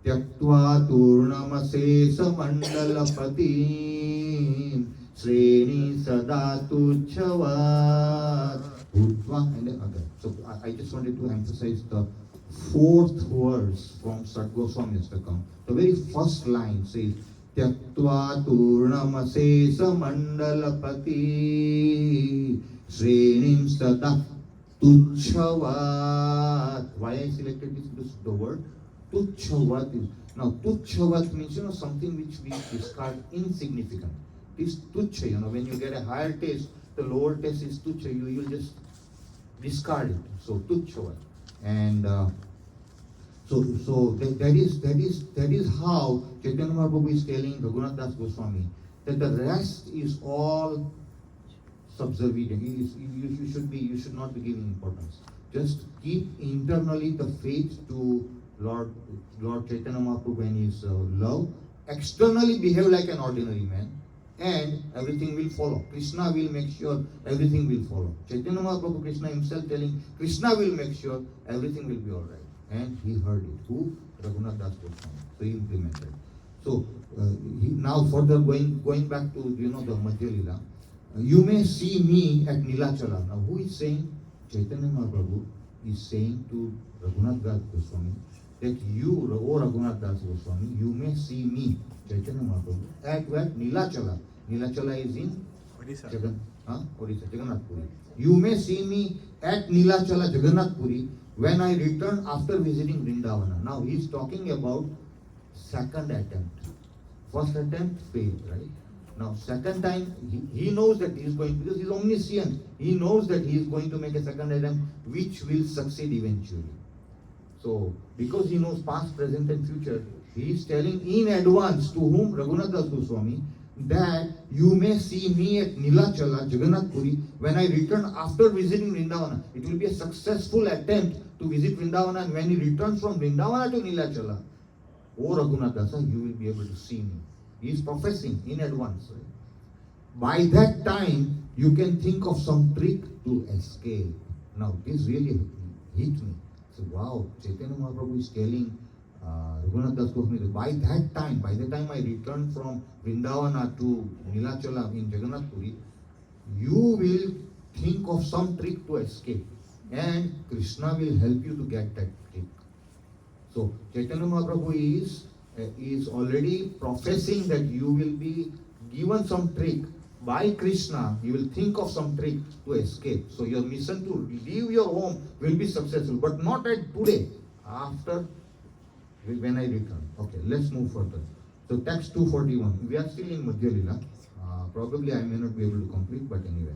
Tyaktva turnamase samandalapati Sreni sadatu chavat Udva. And then again. So I just wanted to emphasize the fourth verse from Sat Goswami Astakam. The very first line says, Tyaktva turnamase samandalapati Srenim sada tuchhavat. Why I selected this the word? Tuchhavat is. Now tuchhavat means something which we discard insignificant. This tuchha, when you get a higher taste, the lower taste is tuchha, you will just discard it. So tuchhavat. And so that is how Chaitanya Mahaprabhu is telling Raghunath Das Goswami that the rest is all subservient. You should not be giving importance. Just keep internally the faith to Lord Chaitanya Mahaprabhu and his love. Externally behave like an ordinary man, and everything will follow. Krishna will make sure everything will follow. Chaitanya Mahaprabhu, Krishna himself telling, Krishna will make sure everything will be alright. And he heard it. Who? Raghunath Das Goswami. So he implemented. So now further going back to the Madhya Lila, you may see me at Nilachala. Now who is saying? Chaitanya Mahaprabhu is saying to Raghunath Das Goswami that you, O Raghunath Das Goswami, you may see me, Chaitanya Mahaprabhu, at where? Nilachala. Nilachala is in Odisha. Odisha, Jagannath Puri. You may see me at Nilachala Jagannath Puri when I return after visiting Vrindavana. Now he is talking about second attempt. First attempt failed, right? Now second time he knows that he is going, because he is omniscient. He knows that he is going to make a second attempt which will succeed eventually. So because he knows past, present and future, he is telling in advance to whom? Raghunath Das Goswami, that you may see me at Nilachala, Jagannath Puri, when I return after visiting Vrindavana. It will be a successful attempt to visit Vrindavana, and when he returns from Vrindavana to Nilachala, O Raghunath Dasa, you will be able to see me. He is professing in advance. Right? By that time, you can think of some trick to escape. Now, this really hit me. So, wow, Chaitanya Mahaprabhu is telling Raghunath Das Goswami, by the time I return from Vrindavana to Nilachala in Jagannath Puri, you will think of some trick to escape, and Krishna will help you to get that trick. So Chaitanya Mahaprabhu is already professing that you will be given some trick by Krishna. You will think of some trick to escape. So your mission to leave your home will be successful, but not at today. After, when I return. Okay, let's move further. So text 241. We are still in Madhya Lila. Probably I may not be able to complete, but anyway.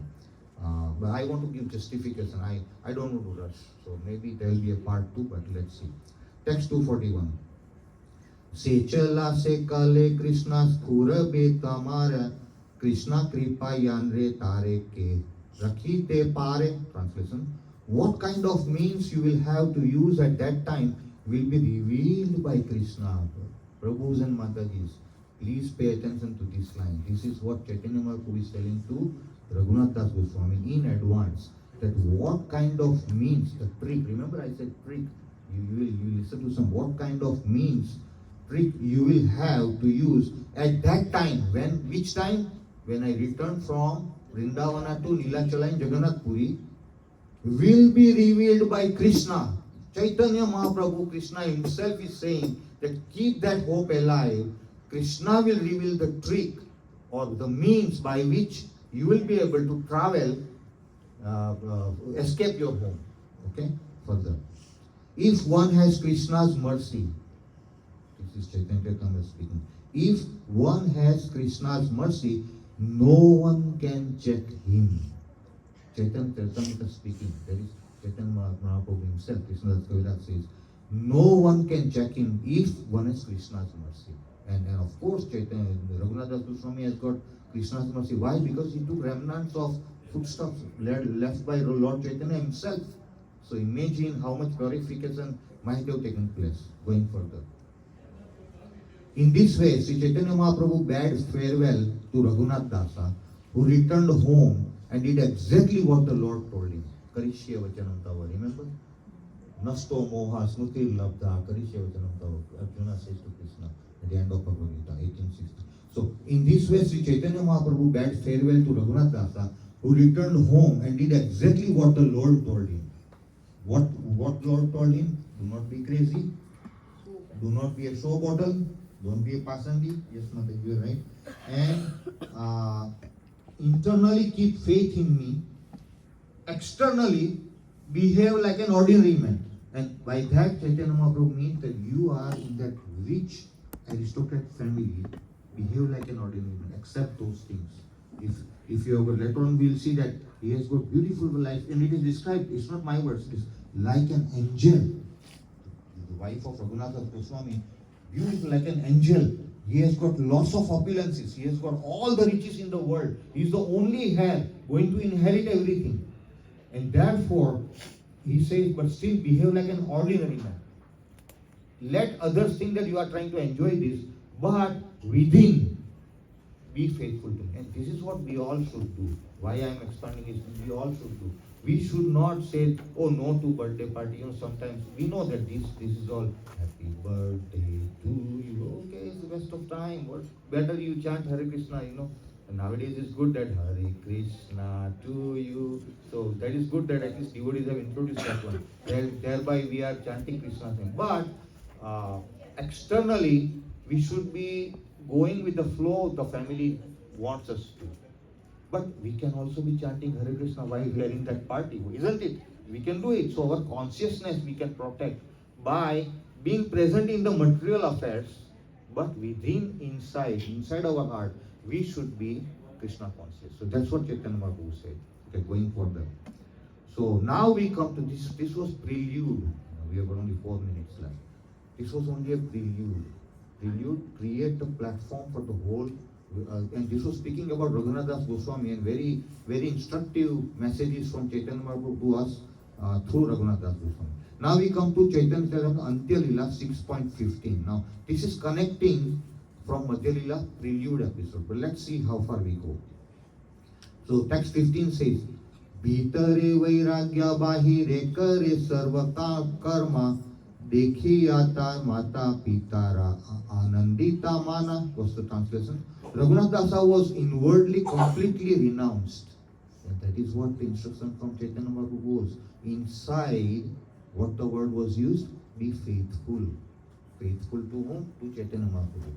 But I want to give justification. I don't want to rush. So maybe there will be a part 2, but let's see. Text 241. Se chala se kale Krishna skhura be tamara Krishna kripa yanre tare ke rakhi te pare. Translation. What kind of means you will have to use at that time will be revealed by Krishna. Prabhus and Matajis, please pay attention to this line. This is what Chaitanya Mahaprabhu is telling to Raghunath Das Goswami in advance, that what kind of means, the trick, remember I said trick, you will listen to some, what kind of means, trick you will have to use at that time. Which time? When I return from Vrindavana to Nilachala in Jagannath Puri, will be revealed by Krishna. Chaitanya Mahaprabhu, Krishna himself is saying that keep that hope alive. Krishna will reveal the trick or the means by which you will be able to travel, escape your home. Okay, further. If one has Krishna's mercy, this is Chaitanya Charitamrita speaking. If one has Krishna's mercy, no one can check him. Chaitanya Charitamrita speaking. There is Chaitanya Mahaprabhu himself, Krishna Das Kaviraj says, no one can check him if one has Krishna's mercy. And of course, Chaitanya, Raghunath Das Goswami has got Krishna's mercy. Why? Because he took remnants of footsteps left by Lord Chaitanya himself. So imagine how much purification might have taken place going further. In this way, Sri Chaitanya Mahaprabhu bade farewell to Raghunath Dasa, who returned home and did exactly what the Lord told him. Karishya Vachanam Tava, remember? Nasto Moha Smriti Labdha, Karishya Vachanam Tava, Arjuna says to Krishna at the end of Bhagavad Gita, 1860. So, in this way, Sri Chaitanya Mahaprabhu bade farewell to Raghunath Dasa, who returned home and did exactly what the Lord told him. What Lord told him? Do not be crazy. Do not be a show bottle. Don't be a pasandi. Yes, Mother, you are right. And internally keep faith in me. Externally behave like an ordinary man. And by that, Chaitanya Mahaprabhu means that you are in that rich aristocrat family. Behave like an ordinary man. Accept those things. If you have later on, we'll see that he has got beautiful life, and it is described. It's not my words. It's like an angel. The wife of Raghunath Goswami, beautiful like an angel. He has got lots of opulences. He has got all the riches in the world. He is the only heir going to inherit everything. And therefore, he says, but still behave like an ordinary man. Let others think that you are trying to enjoy this, but within, be faithful to me. And this is what we all should do. Why I am expanding is we all should do. We should not say, oh, no to birthday party. Sometimes we know that this is all happy birthday to you. Okay, it's the best of time. What better you chant Hare Krishna, And nowadays it's good that Hare Krishna to you. So that is good that at least devotees have introduced that one. Thereby we are chanting Krishna's name. But externally we should be going with the flow the family wants us to. But we can also be chanting Hare Krishna while we are in that party, isn't it? We can do it. So our consciousness we can protect by being present in the material affairs, but within, inside our heart, we should be Krishna conscious. So that's what Chaitanya Mahaprabhu said. Okay, going further. So now we come to this. This was prelude. We have got only 4 minutes left. This was only a prelude. Prelude create the platform for the whole. And this was speaking about Raghunath Das Goswami, and very, very instructive messages from Chaitanya Mahaprabhu to us through Raghunath Das Goswami. Now we come to Chaitanya Charitamrita Antya Lila 6.15. Now this is connecting from Madhya Lila prelude episode. But let's see how far we go. So text 15 says, भीतरे वैराग्य बाहिरे करे सर्व का कर्मा देखी आता माता Pitara Anandita mana. What's the translation? Raghunath Dasa was inwardly completely renounced. And that is what the instruction from Chaitanya Mahaprabhu was. Inside, what the word was used? Be faithful. Faithful to whom? To Chaitanya Mahaprabhu.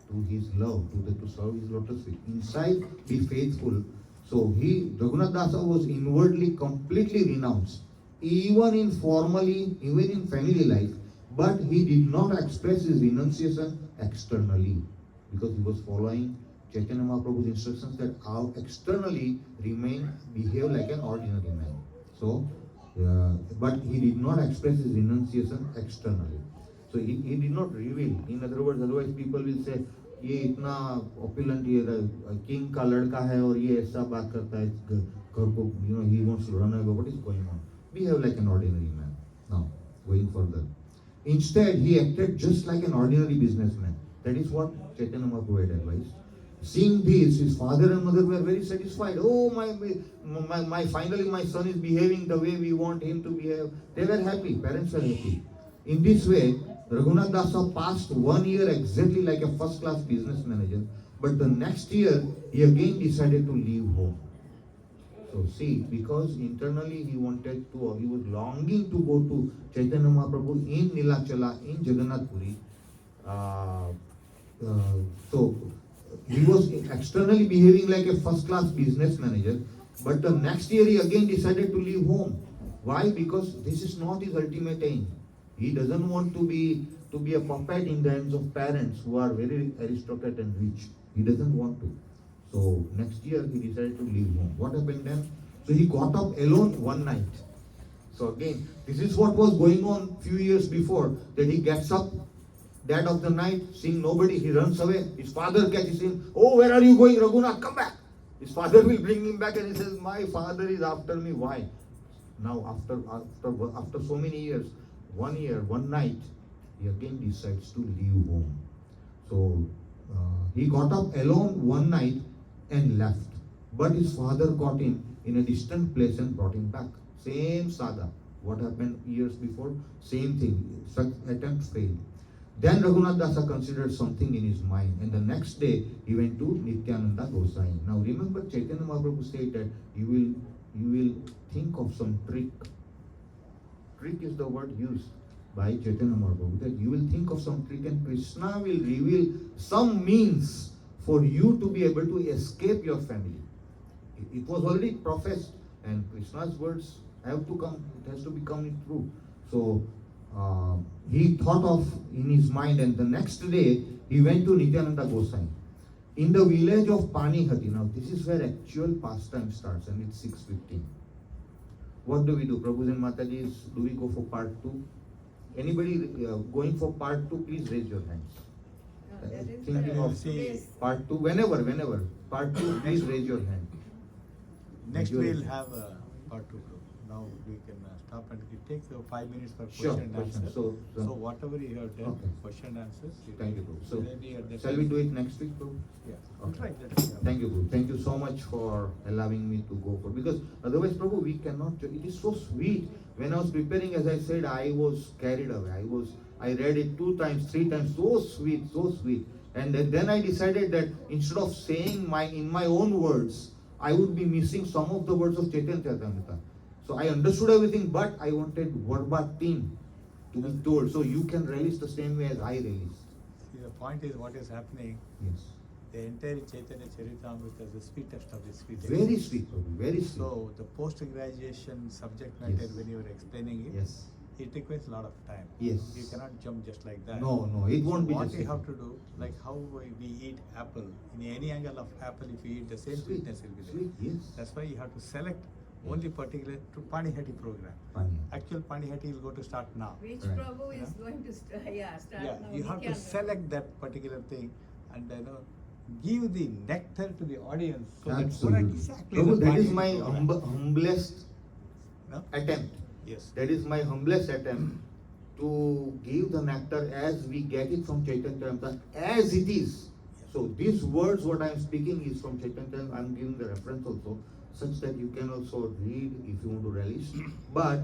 To his love, to serve his lotus feet. Inside, be faithful. So Raghunath Dasa was inwardly completely renounced, even in family life, but he did not express his renunciation externally, because he was following Chaitanya Mahaprabhu's instructions that how externally behave like an ordinary man. So, but he did not express his renunciation externally. So he did not reveal. In other words, otherwise people will say, ये इतना opulent, ये king का लड़का है और ये ऐसा बात करता है घर को, he wants to run away. What is going on? Behave like an ordinary man. Now, going further. Instead, he acted just like an ordinary businessman. That is what Chaitanya Mahaprabhu had advised. Seeing this, his father and mother were very satisfied. Oh, finally my son is behaving the way we want him to behave. They were happy. Parents were happy. In this way, Raghunath Dasa passed 1 year exactly like a first-class business manager, but the next year he again decided to leave home. So see, because internally he was longing to go to Chaitanya Mahaprabhu in Nilachala, in Jagannath Puri. So he was externally behaving like a first-class business manager, but the next year he again decided to leave home. Why? Because this is not his ultimate aim. He doesn't want to be a puppet in the hands of parents who are very aristocratic and rich. He doesn't want to. So next year he decided to leave home. What happened then? So he got up alone one night. So again, this is what was going on few years before, that he gets up dead of the night, seeing nobody, he runs away. His father catches him. Oh, where are you going, Raghunath? Come back. His father will bring him back and he says, my father is after me. Why? Now after so many years, 1 year, one night, he again decides to leave home. So he got up alone one night and left. But his father caught him in a distant place and brought him back. Same saga. What happened years before? Same thing. Such attempt failed. Then Raghunath Dasa considered something in his mind, and the next day he went to Nityananda Gosai. Now remember, Chaitanya Mahaprabhu said that you will think of some trick. Trick is the word used by Chaitanya Mahaprabhu, that you will think of some trick and Krishna will reveal some means for you to be able to escape your family. It was already professed, and Krishna's words have to come, it has to be coming true. So he thought of in his mind, and the next day he went to Nityananda Gosai in the village of Panihatti. Now this is where actual pastime starts, and it's 6:15. What do we do? Prabhus and Matajis, do we go for part 2? Anybody going for part 2, please raise your hands. Thinking of part 2, whenever. Part 2, please raise your hand. Next we'll have part 2. Now we can stop, and it takes 5 minutes for question and answer. So whatever you have done, okay. question and answers. Thank you, Prabhu. So maybe at that shall we do it next week, Prabhu? Yeah. Okay. Right, that, yeah. Thank you, Prabhu. Thank you so much for allowing me to go for, because otherwise, Prabhu, we cannot. It is so sweet. When I was preparing, as I said, I was carried away. I read it 2 times, 3 times. So sweet, so sweet. And then I decided that instead of saying in my own words, I would be missing some of the words of Chaitanya Charitamrita. So I understood everything, but I wanted verbatim to be told, so you can relish the same way as I relished. See, the point is what is happening. Yes. the entire Chaitanya Charitamrita is the sweetest of the sweet. Very sweet, Prabhu, very sweet. So the post-graduation subject matter, Yes. when you were explaining it, Yes. it requires a lot of time. Yes. You cannot jump just like that. No, it won't be What just you like have that. to do, like how we eat apple, in any angle of apple, if you eat the same Sweet, sweetness will be there. sweet, yes. That's why you have to select only particular to Panihatti program. Panihatti. Actual Panihatti will go to start now. Which Right. Prabhu is Yeah. going to start Yeah, now. you have to Nityananda. select that particular thing and give the nectar to the audience. So that's Absolutely. what exactly Prabhu, the that is Panihatti my program. humblest No? attempt. Yes. That is my humblest attempt to give the nectar as we get it from Chaitanya Charitamrita, as it is. So these words, what I am speaking is from Chaitanya Charitamrita. I am giving the reference also, such that you can also read if you want to relish. But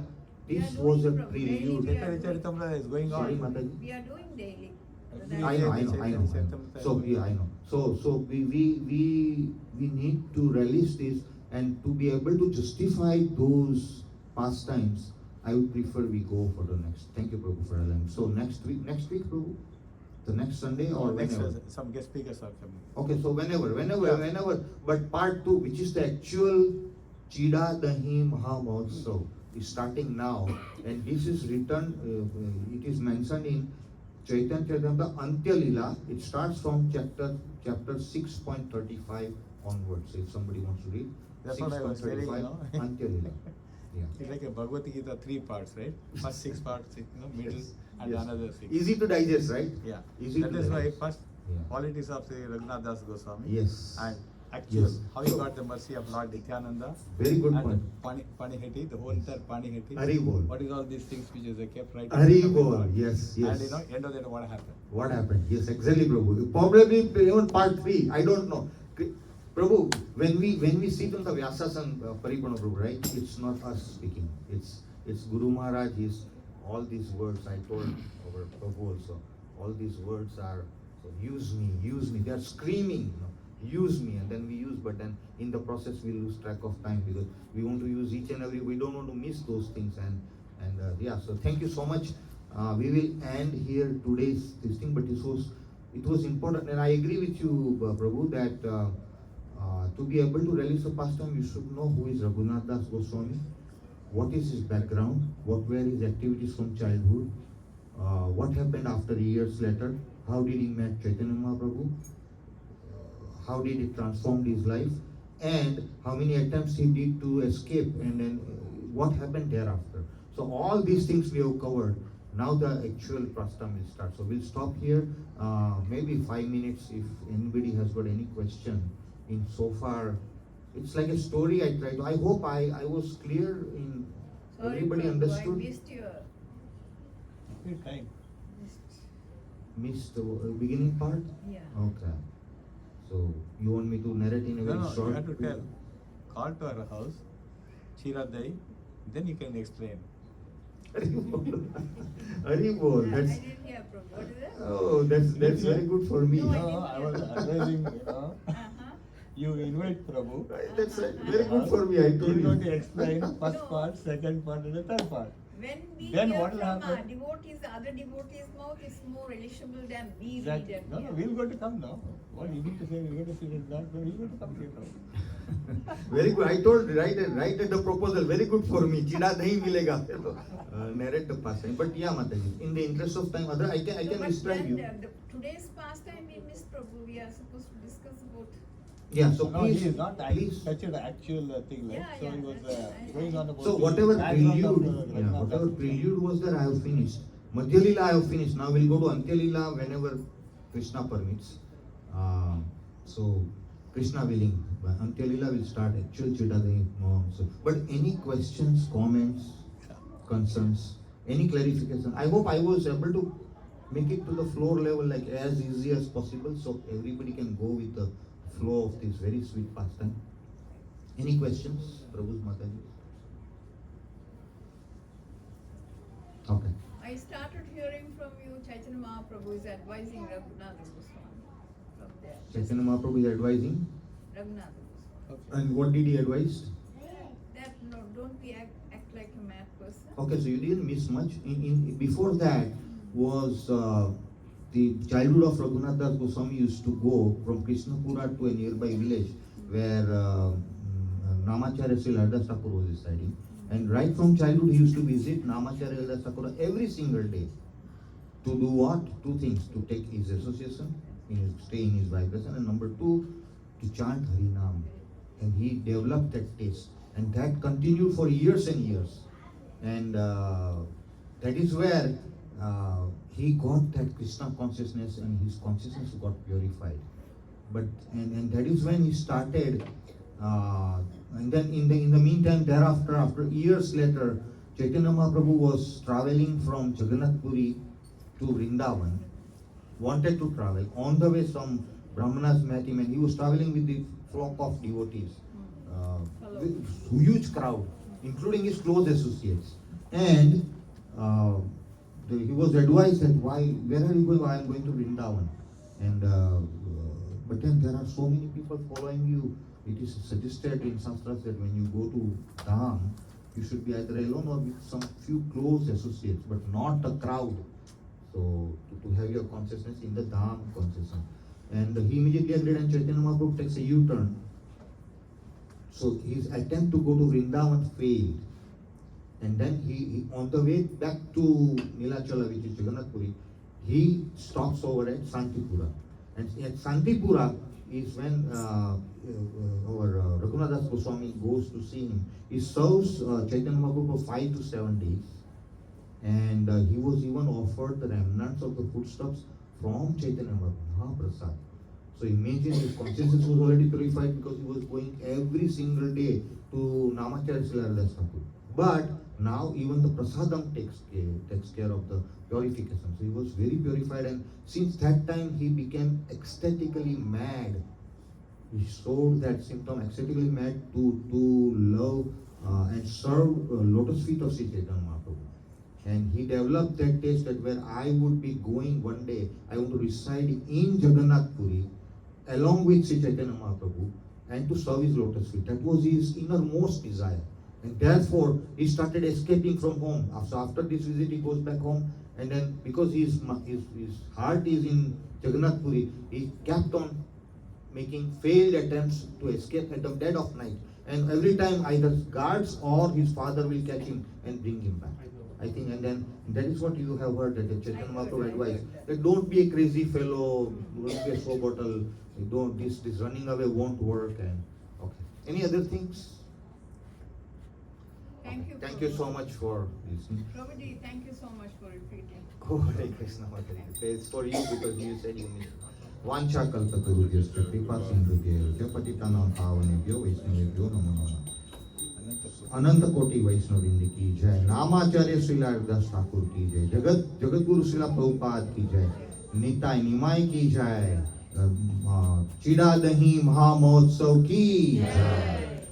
We this are was a doing from daily prelude. we are Chaitanya Charitamrita is going Sorry, on. Mataji. We are doing daily. I know. So yeah, I know. So we need to relish this and to be able to justify those pastimes. I would prefer we go for the next. Thank you, Prabhu, for allowing. So next week, Prabhu, the next Sunday or Next, whenever. some guest speakers are coming. Okay, so whenever. Yeah. But part 2, which is the actual Chida Dahi Mahamotsav, is starting now, and this is written. It is mentioned in Chaitanya Charitamrita Antya Lila. It starts from chapter 6.35 onwards. So if somebody wants to read, That's what I was telling you, 6.35 no? Antya Lila. Yeah. It's like a Bhagavad Gita, 3 parts, right? First 6 parts, middle, Yes. and Yes. another 6. Easy to digest, right? Yeah. Easy That to is why digest. first Yeah. qualities of Sri Raghunath Das Goswami. Yes. And actual, Yes. how he got the mercy of Lord Nityananda. Very good and point. Panihatti, the whole entire Panihatti. Hari Bol. What is all these things which is kept right? Hari in the Bol. Lord. Yes, yes. And end of that, what happened? What happened? Yes, exactly, Prabhu. Probably even part 3. I don't know. Prabhu, when we sit on the Vyasasana Paripurna Prabhu, right? It's not us speaking. It's Guru Maharaj. All these words I told our Prabhu also. All these words are so use me. They are screaming, use me, and then we use. But then in the process we lose track of time because we want to use each and every. We don't want to miss those things. And yeah. So thank you so much. We will end here today's this thing, but it was important, and I agree with you, Prabhu, that to be able to release a pastime, you should know who is Raghunath Das Goswami, what is his background, what were his activities from childhood, what happened after years later, how did he met Chaitanya Mahaprabhu, how did it transform his life, and how many attempts he did to escape, and then what happened thereafter. So all these things we have covered. Now the actual pastime will start. So we'll stop here, maybe 5 minutes if anybody has got any question. In so far, it's like a story I tried. I hope I was clear in Sorry, everybody Prabhu, understood. I missed your. Good time. Missed the beginning part? Yeah. Okay. So you want me to narrate in a very No, short? you have to tell. Call to our house, Chiradai, then you can explain. Haribol, I that's didn't hear Prabhu. What is that? oh, that's very good for me. No, I No, didn't I hear. was advising, Uh-huh. you invite Prabhu. That's very good for me. I told He's you. going to explain first No. part, second part, and the third part. When we Then hear what will from happen? devotees, other devotees' mouth is more relishable than we Exactly. read and No, hear. we're going to come now. What you need to say, we're going to sit at that, but we're going to come here now. Very good. I told right at the proposal. Very good for me. Chida nahi milega. Narrate the pastime. But yeah, Mataji. In the interest of time, other I can No, but describe then you. today's pastime we missed Prabhu. We are supposed to discuss about. Yeah. So No, please, he is not please. such an actual thing, right? Yeah, So he yeah, was that's- going on about. So the whatever background of, prelude, yeah, Raghunath whatever Das. prelude was there, I have finished. Madhya Lila I have finished. Now we'll go to Antya Lila whenever Krishna permits. So Krishna willing, Antya Lila will start actual Chidadi Moham. So, but any questions, comments, concerns, any clarification? I hope I was able to make it to the floor level like as easy as possible, so everybody can go with the flow of this very sweet pastime. Any questions, Prabhu Mataji? Okay. I started hearing from you, Chaitanya Mahaprabhu is advising Raghunath Goswami from there. Chaitanya Mahaprabhu is advising. Raghunath Goswami. Okay. And what did he advise? That no, don't be act like a mad person. Okay, so you didn't miss much. Before that was the childhood of Raghunath Das Goswami used to go from Krishnapura to a nearby village where Namacharya Sri Hardas Thakur was residing. And right from childhood he used to visit Namacharya Hardas Thakur every single day. To do what? Two things. To take his association, stay in his vibration, and number two, to chant Harinam. And he developed that taste. And that continued for years and years. And that is where he got that Krishna consciousness, and his consciousness got purified. But and that is when he started. And then in the meantime, thereafter, after years later, Chaitanya Mahaprabhu was traveling from Jagannath Puri to Vrindavan, wanted to travel. On the way, some Brahmanas met him, and he was traveling with the flock of devotees, with huge crowd, including his close associates. And he was advised that where are you going? I am going to Vrindavan. And but then there are so many people following you. It is suggested in Shastras that when you go to Dham, you should be either alone or with some few close associates, but not a crowd. So to have your consciousness in the Dham consciousness. And he immediately agreed, and Chaitanya Mahaprabhu takes a U-turn. So his attempt to go to Vrindavan failed. And then he on the way back to Nilachala, which is Jagannath Puri, he stops over at Santipura. And at Santipura is when our Raghunath Das Goswami goes to see him. He serves Chaitanya Mahaprabhu for 5 to 7 days. And he was even offered the remnants of the foodstuffs from Chaitanya Mahaprasad. So imagine his consciousness was already purified because he was going every single day to Namacharya Sri Hardas Thakur. But now even the prasadam takes care of the purification. So he was very purified, and since that time he became ecstatically mad. He showed that symptom, ecstatically mad to love and serve lotus feet of Sri Chaitanya Mahaprabhu. And he developed that taste that where I would be going one day, I want to reside in Jagannath Puri along with Sri Chaitanya Mahaprabhu and to serve his lotus feet. That was his innermost desire. And therefore, he started escaping from home. So after this visit, he goes back home, and then because his heart is in Jagannath Puri, he kept on making failed attempts to escape at the dead of night. And every time either guards or his father will catch him and bring him back. I think, and then that is what you have heard, that the Chaitanya Mahaprabhu advised, that don't be a crazy fellow, don't be a show bottle, this running away won't work. And okay. Any other things? Thank you. Thank you so much for listening. Prabhuji, thank you so much for repeating. Oh, Hare Krishna, Hare Krishna. It's for you because you said you need. Vancha kalpatarubhyascha kripa sindhubhyo patitanam pavanebhyo vaishnavebhyo namo namo. अनंत कोटि वैष्णव वृंद की जय, नामाचार्य श्रीला हरदास ठाकुर की जय, जगत गुरु श्रीला प्रभुपाद की जय, निताय निमाय की जय, चिड़ा दही महामहोत्सव की जय।